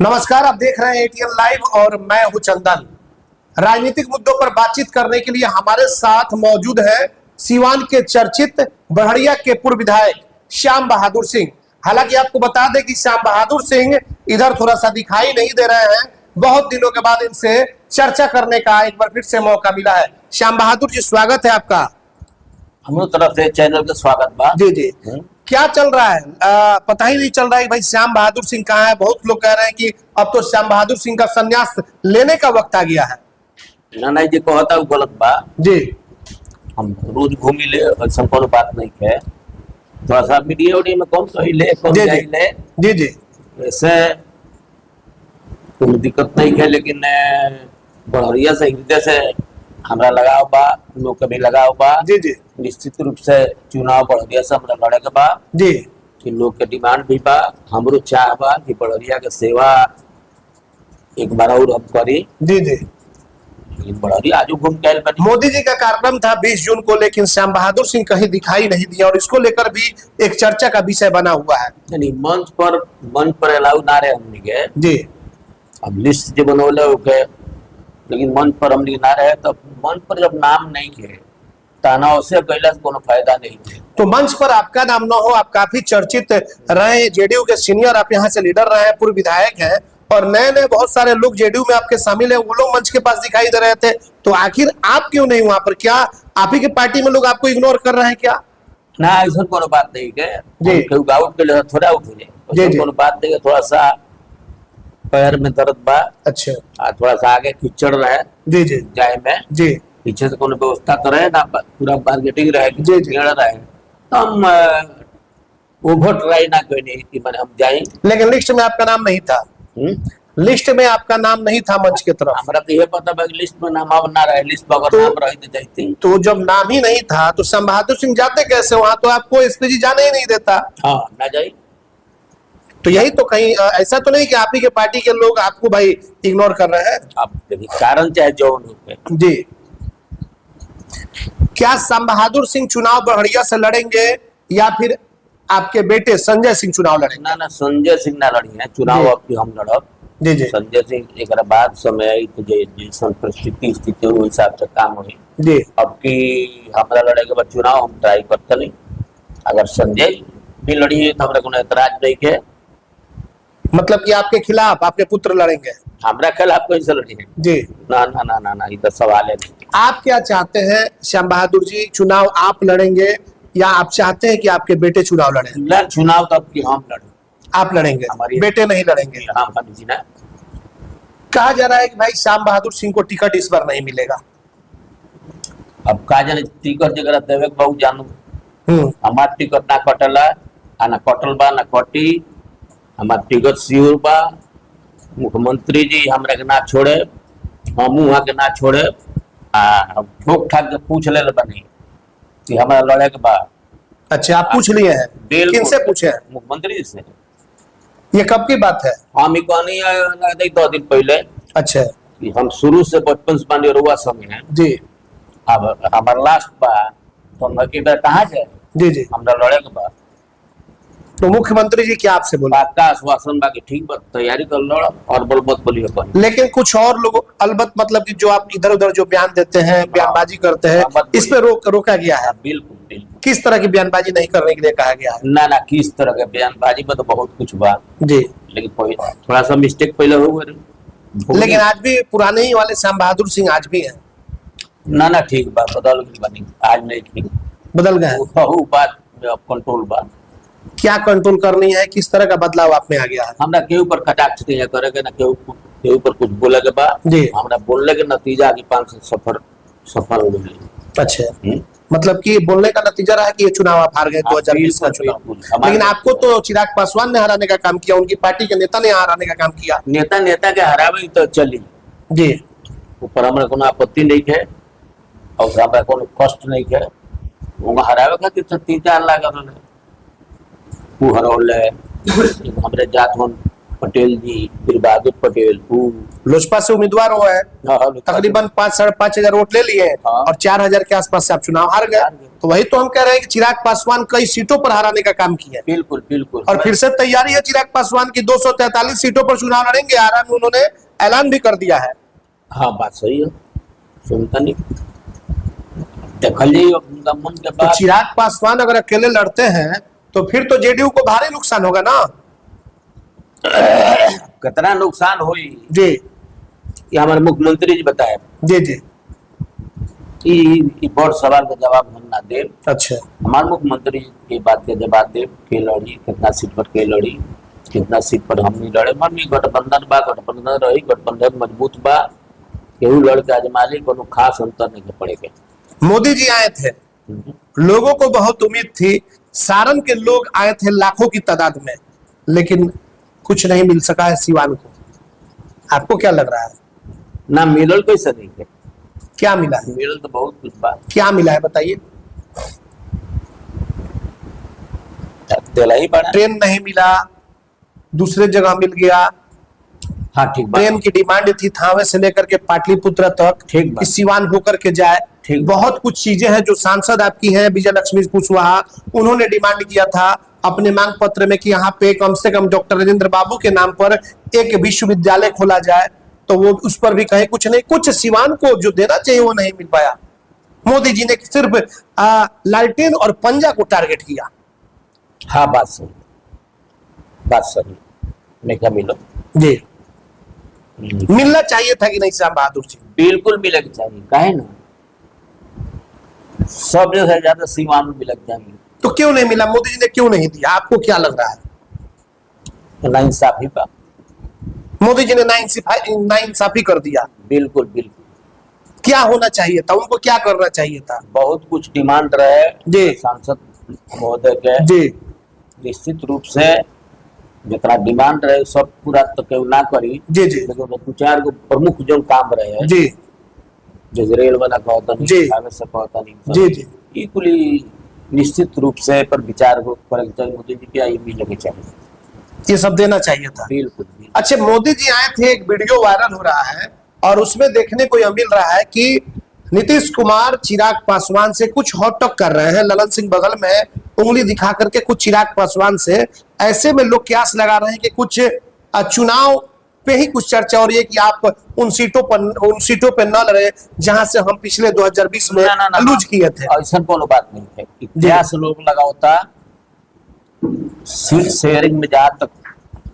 नमस्कार, आप देख रहे हैं एटीएन लाइव और मैं हूं चंदन। राजनीतिक मुद्दों पर बातचीत करने के लिए हमारे साथ मौजूद है सीवान के चर्चित बड़हरिया के पूर्व विधायक श्याम बहादुर सिंह। हालांकि आपको बता दें कि श्याम बहादुर सिंह इधर थोड़ा सा दिखाई नहीं दे रहे हैं। बहुत दिनों के बाद इनसे चर्चा करने का एक बार फिर से मौका मिला है। श्याम बहादुर जी, स्वागत है आपका। हम तरफ से चैनल का स्वागत बा। जी जी, क्या चल रहा है? पता ही नहीं चल रहा है भाई श्याम बहादुर सिंह कहाँ है। बहुत लोग कह रहे हैं कि अब तो श्याम बहादुर सिंह का संन्यास लेने का वक्त आ गया है। ना जी कहता गलत बा जी, हम रोज घूमी ले, ऐसा कोनो बात नहीं है। थोड़ा सा मीडिया उडिया में कौन सही ले कौन जी जाई ले, जी जी, वैसे कोई दिक्कत नहीं है। लेकिन बड़हरिया से हृदय से हमरा लगाव बा, लोग के भी लगाव बा। जी जी, निश्चित रूप से चुनाव बड़हरिया से हमरा लड़े के बा जी कि लोग के डिमांड भी बा, हमरो चाह बा कि बड़हरिया के सेवा एक बार और हम करी। जी जी। बड़हरिया आज घूम के आइल बानी। मोदी जी का कार्यक्रम था 20 जून को, लेकिन श्याम बहादुर सिंह कहीं दिखाई नहीं दिया और इसको लेकर भी एक चर्चा का विषय बना हुआ है। यानी मंच पर अलाउ ना रहे हमनी के। जी, अब लिस्ट जो बनौले ओके, लेकिन मंच पर हमनी ना रहे, तो मंच पर जब नाम नहीं है तनाव से कैला से कोनो फायदा नहीं है। तो मंच पर आपका नाम न हो, आप काफी चर्चित रहे, जेडीयू के सीनियर, आप यहाँ से लीडर रहे हैं, पूर्व विधायक हैं और नए नए बहुत सारे लोग जेडीयू में आपके शामिल है, वो लोग मंच के पास दिखाई दे रहे थे। तो आखिर आप क्यों नहीं वहां पर? क्या आप ही के पार्टी में लोग आपको इग्नोर कर रहे हैं क्या? ना ऐसा कोनो बात नहीं है। जी। आउट के लिए थोड़ा आउट हो जी, जाए, जी। कोनो बात नहीं है। थोड़ा सा पैर में दर्द बा, अच्छा, थोड़ा सा आगे कीचड़ रहे जी जी जाए में, जी पीछे से कोनो व्यवस्था तो रहे ना, पूरा मार्केटिंग रहे, जी, जी। गेड़ रहे, तो हम ओवर ट्राई ना कोई नहीं कि मैंने हम जाए। लेकिन लिस्ट में आपका नाम नहीं था। लिस्ट में आपका नाम नहीं था मंच की तरफ। हमरा तो ये पता बा कि लिस्ट में नाम अब ना रहे, लिस्ट में अगर तो- नाम रही तो जाती। तो जब नाम ही नहीं था तो श्याम बहादुर सिंह जाते कैसे वहां? तो आपको एसपीजी जाने ही नहीं देता। हाँ ना जाई। तो यही तो कहीं ऐसा तो नहीं कि आप ही के पार्टी के लोग आपको भाई इग्नोर कर रहे हैं? आप देखिए कारण चाहे जो हो। जी, क्या श्याम बहादुर सिंह चुनाव बड़हरिया से लड़ेंगे या फिर आपके बेटे संजय सिंह चुनाव लड़ेंगे? ना ना, संजय सिंह ना लड़ी है चुनाव, जी। अब की हम लड़ब। जी जी संजय सिंह एक बाद समय आई तो जैसन परिस्थिति स्थिति वो हिसाब से काम हुई। जी, अब की हमरा लड़े के बाद चुनाव हम ट्राई करते नहीं। अगर संजय भी लड़ी है तो हमरा कोनो एतराज नहीं है। मतलब कि आपके खिलाफ आपके पुत्र लड़ेंगे? हमरा खिलाफ कैसे लड़ी है? जी, ना ना ना ना ना, ये तो सवाल है नहीं। आप क्या चाहते हैं श्याम बहादुर जी? चुनाव आप लड़ेंगे या आप चाहते हैं कि आपके बेटे चुनाव लड़े? ना, चुनाव तो अब की हम लड़े, आप लड़ेंगे, हमारी- बेटे नहीं लड़ेंगे। हम जी ना। कहा जा रहा है कि भाई श्याम बहादुर सिंह को टिकट इस बार नहीं मिलेगा। अब का जाने टिकट जगह देवे के बहुत जानू, हमार टिकट ना कटला, आ ना कटल बा ना कटी। हमार टिकट श्योर बा। मुख्यमंत्री जी हमरा के ना छोड़े, हम वहाँ के ना छोड़े। ठोक ठाक के पूछ ले बनी कि हमारा लड़े के बा। अच्छा, आप पूछ लिए हैं? बिल्कुल। किनसे पूछे हैं? मुख्यमंत्री जी से। ये कब की बात है? हम ही कहनी 2 दिन पहले अच्छा, कि हम शुरू से बचपन से बानी रुआ समय है। जी अब हमार लास्ट बा तो हम के कहाँ जाए, जी जी। हमरा लड़े के बा। तो मुख्यमंत्री जी क्या आपसे बोला? बात का आश्वासन बाकी ठीक बा, तैयारी कर लो और बोल मत बोलिए कहीं। लेकिन कुछ और लोग अलबत, मतलब कि जो आप इधर उधर जो बयान देते हैं, बयानबाजी करते हैं, मत इस पे रोका गया है। बिल्कुल बिल्कुल। किस तरह की बयानबाजी नहीं करने के लिए कहा गया है? ना ना, किस तरह के बयानबाजी में तो बहुत कुछ बा, जी, लेकिन थोड़ा सा मिस्टेक पहले हो गए। लेकिन आज भी पुराने ही वाले श्याम बहादुर सिंह आज भी हैं? ना ना, ठीक बा, बदल गई बनी, आज नहीं ठीक। बदल गए हैं? वो बात में अब कंट्रोल बा। क्या कंट्रोल करनी है? किस तरह का बदलाव आप में आ गया है? हमरा के ऊपर कटाक्ष नहीं करेगा, ना के ऊपर कुछ बोले के बा। जी। हमरा बोलने के नतीजा की 5 से सफल हो गई। अच्छा, मतलब कि बोलने का नतीजा रहा कि ये चुनाव आप हार गए 2020 का चुनाव। बिल्कुल। लेकिन आपको तो चिराग पासवान ने हराने का काम किया, उनकी पार्टी के नेता ने हराने का काम किया। नेता के हरावे तो चली, जी, ऊपर हमरा कोनो आपत्ति नहीं है और हमरा कोनो कष्ट नहीं है। वो हरावे खातिर तो 3-4 लाख रहे वो हरौले। हमरे जात हम पटेल जी, फिर बहादुर पटेल, लोजपा से उम्मीदवार हुआ है, तकरीबन 5-5.5 हजार वोट ले लिए हाँ। और 4,000 के आसपास से आप चुनाव हार गए। तो वही तो हम कह रहे हैं कि चिराग पासवान कई सीटों पर हराने का काम किया। बिल्कुल बिल्कुल। और फिर से तैयारी है चिराग पासवान की, 243 सीटों पर चुनाव लड़ेंगे, आरा में उन्होंने ऐलान भी कर दिया है। हाँ बात सही है, सुनता नहीं देखल जी मन के तो बाद। चिराग पासवान अगर अकेले लड़ते हैं तो फिर तो जेडीयू को भारी नुकसान होगा ना। कितना नुकसान हुई जी ये हमारे मुख्यमंत्री जी बताए। जी जी। ई बड़ सवाल का जवाब हम ना दे। अच्छा, हमारे मुख्यमंत्री के बात के जवाब दे के लड़ी, कितना सीट पर के लड़ी, कितना सीट पर हम नहीं लड़े। मन में गठबंधन बा, गठबंधन रही, गठबंधन मजबूत बा, केहू लड़ के आजमाली, कोनो खास अंतर नहीं पड़ेगा। मोदी जी आए थे, लोगों को बहुत उम्मीद थी, सारण के लोग आए थे लाखों की तादाद में, लेकिन कुछ नहीं मिल सका है सिवान को। आपको क्या लग रहा है? ना मिलल कैसे नहीं है, क्या मिला है? मिलल तो बहुत कुछ बात। क्या मिला है बताइए। तेला ही पड़ा। ट्रेन नहीं मिला, दूसरे जगह मिल गया। हाँ ठीक बात। ट्रेन की डिमांड थी थावे से लेकर के पाटलिपुत्र तक, ठीक बात। कि सिवान होकर के जाए। ठीक। बहुत कुछ चीजें हैं जो सांसद आपकी हैं विजय लक्ष्मी कुशवाहा, उन्होंने डिमांड किया था अपने मांग पत्र में कि यहाँ पे कम से कम डॉक्टर राजेंद्र बाबू के नाम पर एक विश्वविद्यालय खोला जाए। तो वो उस पर भी कहे कुछ नहीं, कुछ सिवान को जो देना चाहिए वो नहीं मिल पाया। मोदी जी ने सिर्फ लालटेन और पंजा को टारगेट किया। हाँ बात सही, बात सही। नहीं क्या मिलो जी, मिलना चाहिए था कि नहीं श्याम बहादुर जी? बिल्कुल मिलक चाहिए, काहे ना सब जगह ज्यादा सीमान में मिलक चाहिए। तो क्यों नहीं मिला? मोदी जी ने क्यों नहीं दिया? आपको क्या लग रहा है? नाइंसाफी का। मोदी जी ने नाइंसाफी कर दिया। बिल्कुल बिल्कुल। क्या होना चाहिए था? उनको क्या करना चाहिए था? बहुत कुछ डिमांड रहे जी। सांसद महोदय के, जी निश्चित रूप से जितना डिमांड रहे सब पूरा तो केहू ना करी। जी जी लेकिन दो चार गो प्रमुख जो काम रहे, जी जैसे रेल वाला कहता नहीं, जी। कागज से कहता नहीं, जी जी। ई कुली निश्चित रूप से पर विचार को करे चाहिए। मोदी जी क्या ये भी लगे चाहिए, ये सब देना चाहिए था। बिल्कुल बिल्कुल। अच्छा, मोदी जी आए थे, एक वीडियो वायरल हो रहा है और उसमें देखने को यह मिल रहा है कि नीतीश कुमार चिराग पासवान से कुछ हॉट टॉक कर रहे हैं। ललन सिंह बगल में उंगली दिखा करके कुछ चिराग पासवान से, ऐसे में लोग क्यास लगा रहे हैं कि कुछ चुनाव पे ही कुछ चर्चा हो रही है कि आप उन सीटों पे न लड़े जहां से हम पिछले 2020 में लूज किए थे। ऐसा कोनो बात नहीं है, इतिहास लोग लगावता सीट शेयरिंग में जहाँ तक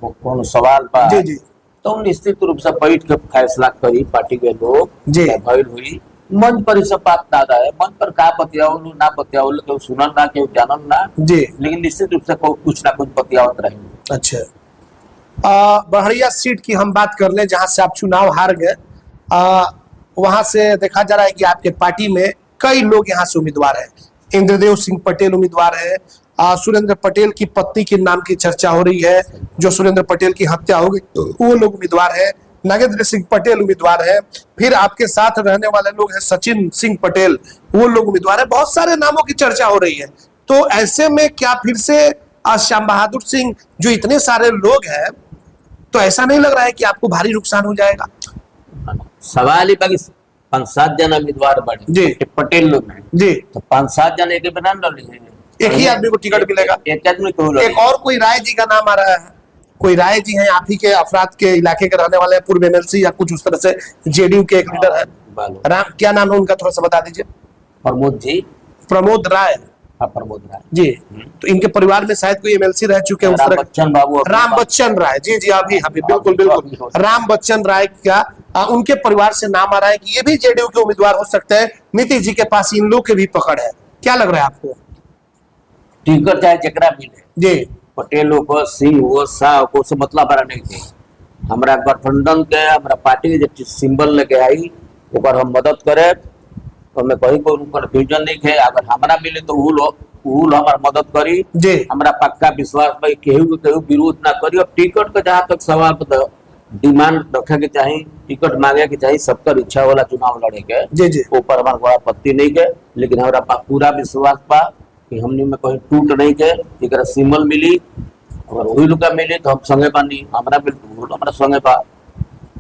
कोनो सवाल बा जी जी। तो निश्चित रूप से बैठ के फैसला करी पार्टी के लोग। जी। भइल हुई मंच पर, सब बात ना रहे, मंच पर का बतियावल ना बतियावल, केहू सुनल ना केहू जानल ना जी, लेकिन निश्चित रूप से कुछ ना कुछ बतियावत रहे। अच्छा, बड़हरिया सीट की हम बात कर ले जहां से आप चुनाव हार गए, वहां से देखा जा रहा है कि आपके पार्टी में कई लोग यहाँ से उम्मीदवार हैं। इंद्रदेव सिंह पटेल उम्मीदवार है, सुरेंद्र पटेल की पत्नी के नाम की चर्चा हो रही है, जो सुरेंद्र पटेल की हत्या हो गई वो लोग उम्मीदवार है। नागेंद्र सिंह पटेल उम्मीदवार है। फिर आपके साथ रहने वाले लोग हैं सचिन सिंह पटेल, वो लोग उम्मीदवार है। बहुत सारे नामों की चर्चा हो रही है। तो ऐसे में क्या फिर से श्याम बहादुर सिंह, जो इतने सारे लोग हैं, तो ऐसा नहीं लग रहा है कि आपको भारी नुकसान हो जाएगा? सवाल ही बाकी 5-7 जन उम्मीदवार बने जी। पटेल लोग हैं जी, तो 5-7 जन एक बना डाले, एक ही आदमी को टिकट मिलेगा। एक आदमी को एक और कोई राय जी का नाम आ रहा है, कोई राय जी हैं, आप ही के अफराद के इलाके के रहने वाले, पूर्व एमएलसी या कुछ उस तरह से, जेडीयू के एक लीडर है। राम, क्या नाम है उनका, थोड़ा सा बता दीजिए। प्रमोद जी। प्रमोद राय। हाँ प्रमोद राय जी। तो इनके परिवार में शायद कोई एमएलसी रह चुके हैं उस तरह। बच्चन बाबू, राम बच्चन राय, जी जी, अभी अभी बिल्कुल बिल्कुल, राम बच्चन राय का उनके परिवार से नाम आ रहा है कि ये भी जेडीयू के उम्मीदवार हो सकते हैं। नीतीश जी के पास इन लोग के भी पकड़ है। क्या लग रहा है आपको? टिकट चाहे जकरा मिले, जी, पटेल हो, सिंह हो, शाह हो, से मतलब बड़ा नहीं थे। हमारा गठबंधन के, हमारा पार्टी के जब सिंबल लेके आई ओकर हम मदद करे तो हमें कहीं को कंफ्यूजन नहीं है। अगर हमारा मिले तो वो हमारा मदद करी जी। हमारा पक्का विश्वास भाई केहू के केहू विरोध ना करी। और टिकट का जहाँ तक सवाल डिमांड रखे के चाहिए, टिकट मांगे के चाहिए, सबकर इच्छा वाला चुनाव लड़े के, जी जी, ऊपर हमारा बड़ा आपत्ति नहीं के। लेकिन हमारा पूरा विश्वास बा कि हमने में कहीं टूट नहीं के, एक सिंबल मिली अगर वही लोग मिले तो हम संगे बानी, हमारा मिल तो वो लोग हमारा संगे बा।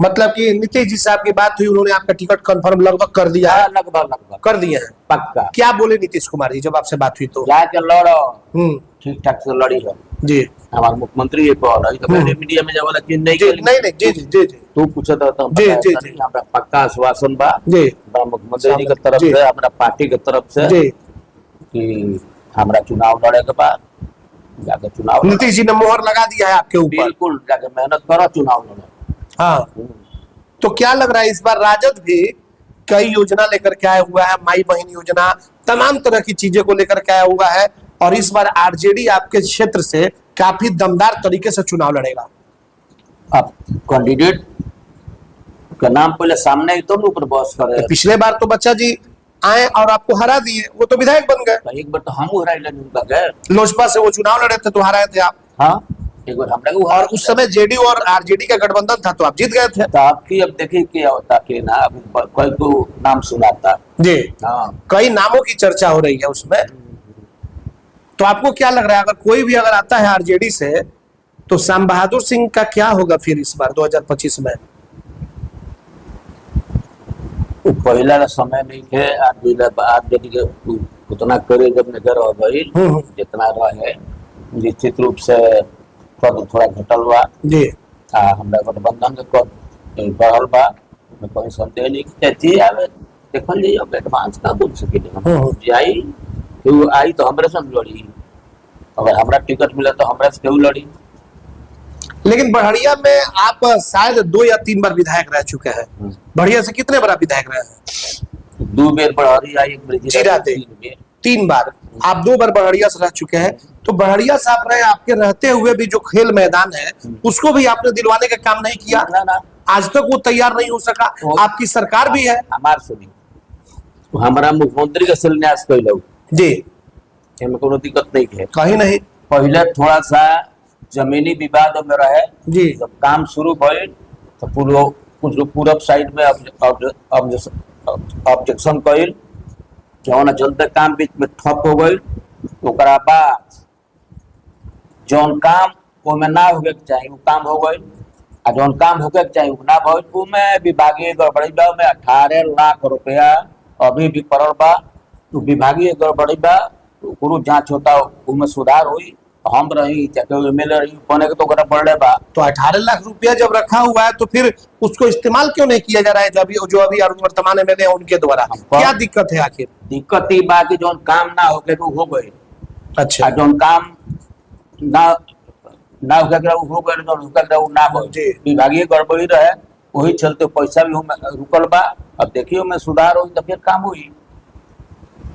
मतलब कि नीतीश जी से आपकी बात हुई, उन्होंने आपका टिकट कंफर्म लगभग कर दिया है? लगभग कर दिए हैं पक्का। क्या बोले नीतीश कुमार जी जब आपसे बात हुई तो? जाके लड़ो, ठीक ठाक से लड़ी है जी। हमारे मुख्यमंत्री ये कह रही तो पहले मीडिया में जब चीज नहीं जी नहीं नहीं जी जी जी जी तू पूछे तो जी जी जी हमारा पक्का आश्वासन बा जी हमारा मुख्यमंत्री जी की तरफ जी। से, हमारा पार्टी की तरफ से जी। कि हमारा चुनाव लड़े के बाद जाके चुनाव लड़ो। नीतीश जी ने मोहर लगा दिया है आपके ऊपर? बिल्कुल, जाके मेहनत करो, चुनाव लड़ो। हाँ, तो क्या लग रहा है इस बार राजद भी कई योजना लेकर के आया हुआ है, माई बहन योजना, तमाम तरह की चीजें को लेकर के आया हुआ है, और इस बार आरजेडी आपके क्षेत्र से काफी दमदार तरीके से चुनाव लड़ेगा। अब कैंडिडेट का नाम पहले सामने ही तो ऊपर बॉस करे। पिछले बार तो बच्चा जी आए और आपको हरा दिए, वो तो विधायक बन गए। एक बार तो हम हराइले उनका गए, लोजपा से वो चुनाव लड़े थे तो हराए थे आप। हाँ, एक बार हमने और उस समय जेडीयू और आरजेडी का गठबंधन था तो आप जीत गए थे। तो आपकी अब देखिए क्या होता कि ना, अभी कोई को नाम सुनाता जी। हाँ, कई नामों की चर्चा हो रही है उसमें, तो आपको क्या लग रहा है अगर कोई भी अगर आता है आरजेडी से तो श्याम बहादुर सिंह का क्या होगा फिर इस बार 2025 में? वो पहला समय नहीं थे, आरजेडी के उतना करे जब नजर आ गई जितना रहे, निश्चित रूप से पद थोड़ा घटल बा जी। हमरा गठबंधन के पद बढ़ल बा, कोई संदेह नहीं कि आवे देखल जाइए। अब एडवांस का बोल सके जाई तो आई तो हमरे संग लड़ी, अगर हमरा टिकट मिला तो हमरा से क्यों लड़ी। लेकिन बढ़िया में आप शायद 2 या 3 बार विधायक रह चुके हैं, बढ़िया से कितने बार विधायक रहे हैं? 2 बार बढ़िया, 1 बार जीरा थे, 3 बार। आप 2 बार बढ़िया से रह चुके हैं, तो बढ़िया से आप रहे, आपके रहते हुए भी जो खेल मैदान है उसको भी आपने दिलवाने का काम नहीं किया ना। आज तक वो तैयार नहीं हो सका। आपकी सरकार भी है। हमार सुनी हमारा मुख्यमंत्री का शिलान्यास कैलौ जी, एमे कोनो दिक्कत नहीं है, कहीं नहीं। पहले थोड़ा सा जमीनी विवाद में रहे जी। जब काम शुरू भइल तो पूरब साइड में ऑब्जेक्शन कैल, जौन चलते काम बीच में ठप हो गई। ओकरा बाद जौन काम ओमे ना होके चाहिए वो काम हो गई, आ जौन काम होके चाहिए वो ना भइल। उमे विभागीय गड़बड़ी बा, में 18 लाख रुपया अभी भी पड़ल बा। तो विभागीय गड़बड़ी बा, ओकरो जांच होता, उमे सुधार हुई। हम रही चाहे एमएलए रही बने के तो ओकरा पड़ले बा। तो 18 लाख रुपया जब रखा हुआ है तो फिर उसको इस्तेमाल क्यों नहीं किया जा रहा है जो अभी वर्तमान एमएलए है उनके द्वारा? क्या दिक्कत है आखिर? दिक्कत ये बा कि जौन काम ना होके तो हो गए। अच्छा, जौन काम ना होके हो गए, जौन होके वो ना भइल, विभागीय गड़बड़ी रहे, वही चलते पैसा भी रुकल बा। अब देखिए में सुधार हो तो फिर काम हुई।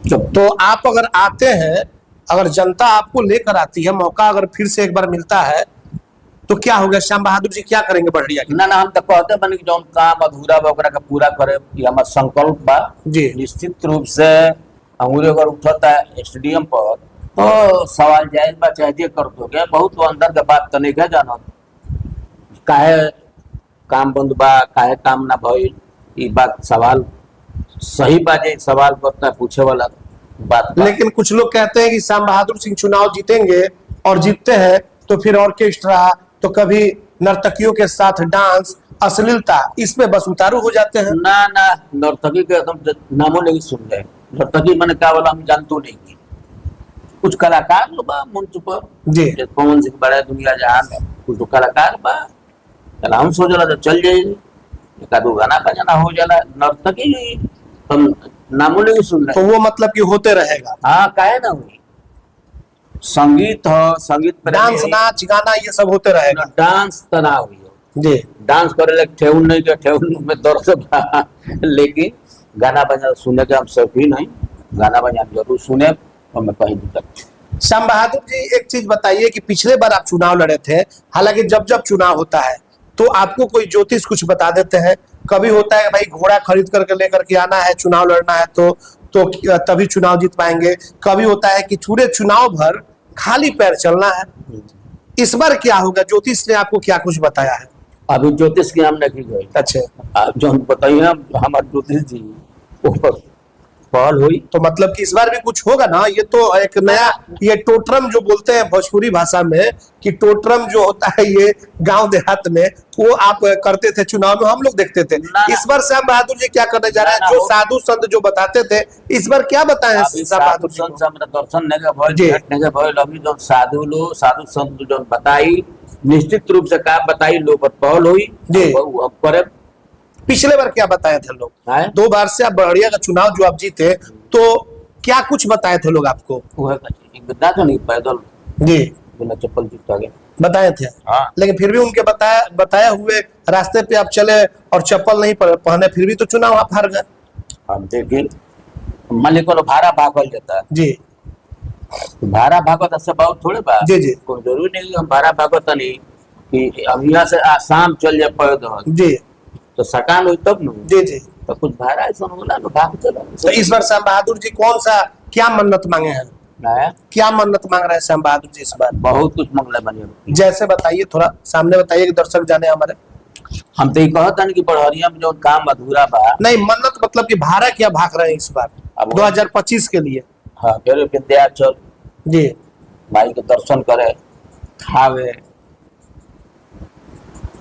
तो आप अगर आते हैं, अगर जनता आपको लेकर आती है, मौका अगर फिर से एक बार मिलता है तो क्या होगा? श्याम बहादुर जी क्या करेंगे बढ़िया? ना हम तो कहते बन कि जौन काम अधूरा बा ओकरा के पूरा करे, ये हमार संकल्प बा जी। निश्चित रूप से अंगूरी अगर उठता है स्टेडियम पर तो सवाल जायज बा, चाहे कर दोगे। बहुत तो अंदर के बात तो नहीं है जानत, काहे काम बंद बा, काहे काम ना भइल। ये बात सवाल सही बात है, सवाल करता पूछे वाला बात। लेकिन कुछ लोग कहते हैं कि श्याम बहादुर सिंह चुनाव जीतेंगे और जीतते हैं तो फिर ऑर्केस्ट्रा, तो कभी नर्तकियों के साथ डांस, अश्लीलता, इसमें बस उतारू हो जाते हैं। ना नर्तकी के एकदम नामों नहीं सुन रहे। नर्तकी मैंने क्या बोला हम जानते नहीं की। कुछ कलाकार लोग बा मंच पर जी, कौन से बड़ा दुनिया जहान, कुछ तो कलाकार बा हम सोच रहा चल जाए, एक आधो गाना बजाना हो जाला। नर्तकी तुम नामों नहीं सुन रहे। तो वो मतलब कि होते रहेगा। हाँ, काहे ना हुई। संगीत हो, संगीत डांस, नाच, गाना, ये सब होते रहेगा। डांस तना हुई जी। डांस करे ठेहुन नहीं के, ठेहुन में दर्द बा, लेकिन गाना बजाना सुनने के हम शौकीन नहीं, गाना बजाना जरूर सुने और मैं कहीं दिक्कत। श्याम बहादुर जी एक चीज बताइए कि पिछले बार आप चुनाव लड़े थे, हालांकि जब चुनाव होता है तो आपको कोई ज्योतिष कुछ बता देते हैं? कभी होता है भाई घोड़ा खरीद करके लेकर के आना है, चुनाव लड़ना है तो तभी चुनाव जीत पाएंगे। कभी होता है कि पूरे चुनाव भर खाली पैर चलना है। इस बार क्या होगा? ज्योतिष ने आपको क्या कुछ बताया है? अभी ज्योतिष की हम नहीं गए। अच्छा, जो हम बताइए हमारे ज्योतिष जी पहल हुई। तो मतलब कि इस बार भी कुछ होगा ना? ये तो एक नया, ये टोटरम जो बोलते हैं भोजपुरी भाषा में, कि टोटरम जो होता है ये गांव देहात में, वो आप करते थे चुनाव में, हम लोग देखते थे। ना। इस बार श्याम बहादुर जी क्या करने जा रहे हैं? ना, जो वो- साधु संत जो बताते थे, इस बार क्या बताए हैं अभी श्याम बहादुर जी साधु को? संत से मेरा दर्शन नहीं भइल, जी। भेंट नहीं भइल। अभी जो साधु लोग, साधु संत जो बताई, निश्चित रूप से का बताई लोग पर पहल हुई। जी। अब करे पिछले बार क्या बताए थे लोग? हैं? 2 बार से आप बड़िया का चुनाव जो आप जीते, तो क्या कुछ बताए थे लोग आपको? वो है बिना तो नहीं पैदल जी बिना चप्पल जूता के। बताए थे। हाँ। लेकिन फिर भी उनके बताए हुए रास्ते पे आप चले और चप्पल नहीं पहने, फिर भी तो चुनाव आप हार गए। हम देखिए, मान ली कोनो भाड़ा भागल जाता है, जी तो भाड़ा भागत से बहुत थोड़े बा। जी जी कोई जरूरी नहीं कि हम भाड़ा भागत नहीं कि अब यहाँ से आसाम चल जाए पैदल, जी तो सकान हुई तब न। जी जी। तो कुछ भाड़ा ऐसा होला ना भाग चला। तो इस बार श्याम बहादुर जी कौन सा क्या मन्नत मांगे हैं? है, क्या मन्नत मांग रहे हैं श्याम बहादुर जी इस बार? बहुत कुछ मंगला बनी। जैसे बताइए, थोड़ा सामने बताइए कि दर्शक जाने हमारे। हम तो ये कहत हन कि बड़हरिया में जो काम अधूरा बा। नहीं, मन्नत मतलब कि भाड़ा क्या भाग रहे हैं इस बार अब 2025 के लिए? हाँ, फिर विंध्याचल जी माई के दर्शन करे, खावे,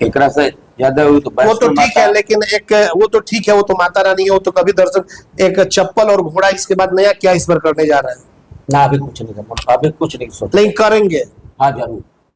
एकरा से ज्यादा हुई तो वो तो वैष्णो ठीक है, माता। लेकिन एक वो तो ठीक है, वो तो माता रानी है, वो तो कभी दर्शन। एक चप्पल और घोड़ा, इसके बाद नया क्या इस बार करने जा रहे हैं? ना अभी कुछ नहीं करना, अभी कुछ नहीं सोचा। लेकिन करेंगे। हाँ जरूर।